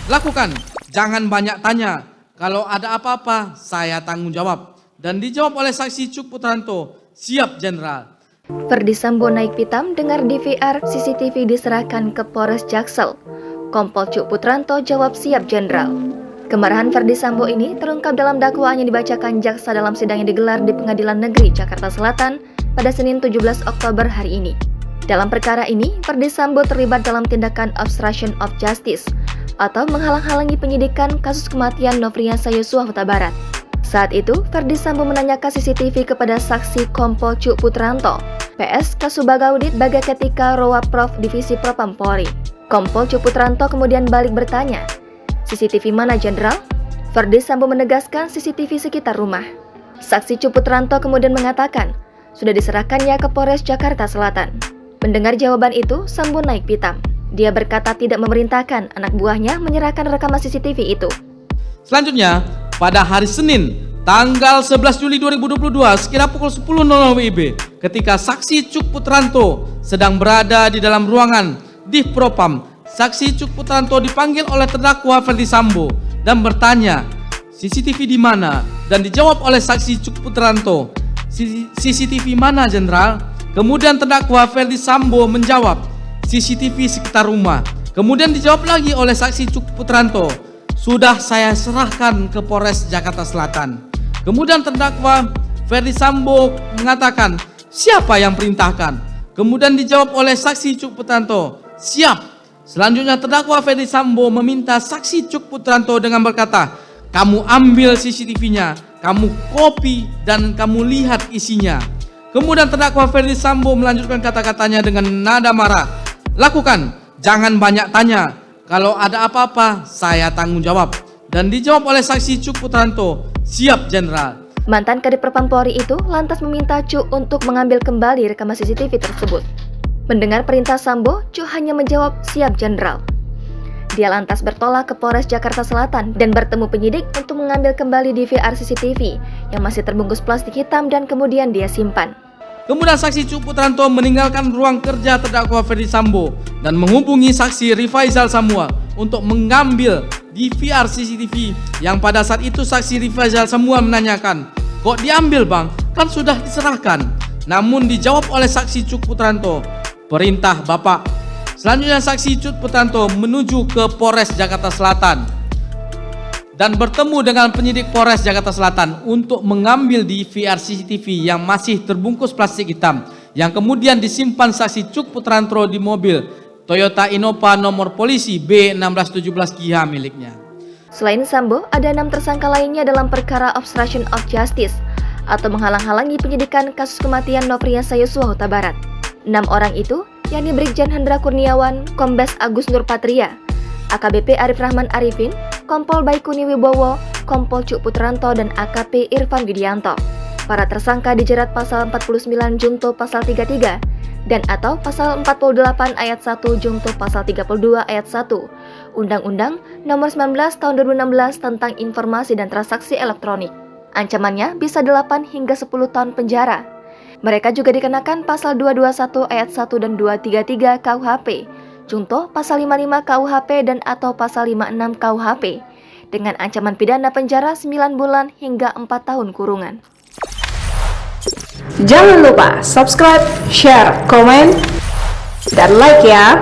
Lakukan, jangan banyak tanya. Kalau ada apa-apa, saya tanggung jawab. Dan dijawab oleh saksi Cuk Putranto, siap Jenderal. Ferdy Sambo naik pitam dengar DVR CCTV diserahkan ke Polres Jaksel. Kompol Cuk Putranto jawab siap Jenderal. Kemarahan Ferdy Sambo ini terungkap dalam dakwaan yang dibacakan jaksa dalam sidang yang digelar di Pengadilan Negeri Jakarta Selatan pada Senin 17 Oktober hari ini. Dalam perkara ini, Ferdy Sambo terlibat dalam tindakan obstruction of justice atau menghalang-halangi penyidikan kasus kematian Nofriansah Yosua Huta Barat. Saat itu, Ferdy Sambo menanyakan CCTV kepada saksi Kompol Cuk Putranto, PS Kasubagaudit Baga Ketika Roa Prof Divisi Propam Polri. Kompol Cuk Putranto kemudian balik bertanya, CCTV mana Jenderal? Ferdy Sambo menegaskan CCTV sekitar rumah. Saksi Cuk Putranto kemudian mengatakan, sudah diserahkannya ke Polres Jakarta Selatan. Mendengar jawaban itu, Sambo naik pitam. Dia berkata tidak memerintahkan anak buahnya menyerahkan rekaman CCTV itu. Selanjutnya, pada hari Senin, tanggal 11 Juli 2022, sekira pukul 10.00 WIB, ketika saksi Cuk Putranto sedang berada di dalam ruangan Div Propam, saksi Cuk Putranto dipanggil oleh terdakwa Ferdy Sambo dan bertanya, CCTV di mana? Dan dijawab oleh saksi Cuk Putranto, CCTV mana Jenderal? Kemudian terdakwa Ferdy Sambo menjawab, CCTV sekitar rumah. Kemudian dijawab lagi oleh saksi Cuk Putranto, sudah saya serahkan ke Polres Jakarta Selatan. Kemudian terdakwa Ferdy Sambo mengatakan, siapa yang perintahkan? Kemudian dijawab oleh saksi Cuk Putranto, siap. Selanjutnya terdakwa Ferdy Sambo meminta saksi Cuk Putranto dengan berkata, kamu ambil CCTV-nya, kamu copy dan kamu lihat isinya. Kemudian terdakwa Ferdy Sambo melanjutkan kata-katanya dengan nada marah, lakukan, jangan banyak tanya. Kalau ada apa-apa, saya tanggung jawab. Dan dijawab oleh saksi Cuk Putranto, siap Jenderal. Mantan Kadif Propam Polri itu lantas meminta Cuk untuk mengambil kembali rekaman CCTV tersebut. Mendengar perintah Sambo, Cuk hanya menjawab siap Jenderal. Dia lantas bertolak ke Polres Jakarta Selatan dan bertemu penyidik untuk mengambil kembali DVR CCTV yang masih terbungkus plastik hitam dan kemudian dia simpan. Kemudian saksi Cuk Putranto meninggalkan ruang kerja terdakwa Ferdy Sambo dan menghubungi saksi Rifaizal Samua untuk mengambil DVR CCTV yang pada saat itu saksi Rifaizal Samua menanyakan, kok diambil bang? Kan sudah diserahkan. Namun dijawab oleh saksi Cuk Putranto, perintah bapak. Selanjutnya saksi Cuk Putranto menuju ke Polres Jakarta Selatan dan bertemu dengan penyidik Polres Jakarta Selatan untuk mengambil DVR CCTV yang masih terbungkus plastik hitam yang kemudian disimpan saksi Cuk Putranto di mobil Toyota Innova nomor polisi B1617 Kia miliknya. Selain Sambo, ada 6 tersangka lainnya dalam perkara obstruction of justice atau menghalang-halangi penyidikan kasus kematian Nofriansah Yosua Huta Barat. 6 orang itu, yakni Brigjen Hendra Kurniawan, Kombes Agus Nurpatria, AKBP Arif Rahman Arifin, Kompol Baikuni Wibowo, Kompol Cuk Putranto, dan AKP Irfan Widianto. Para tersangka dijerat pasal 49 Junto pasal 33 dan atau pasal 48 ayat 1 Junto pasal 32 ayat 1 Undang-Undang Nomor 19 Tahun 2016 tentang Informasi dan Transaksi Elektronik. Ancamannya bisa 8 hingga 10 tahun penjara. Mereka juga dikenakan pasal 221 ayat 1 dan 233 KUHP, Junto pasal 55 KUHP dan atau pasal 56 KUHP dengan ancaman pidana penjara 9 bulan hingga 4 tahun kurungan. Jangan lupa subscribe, share, komen, dan like ya.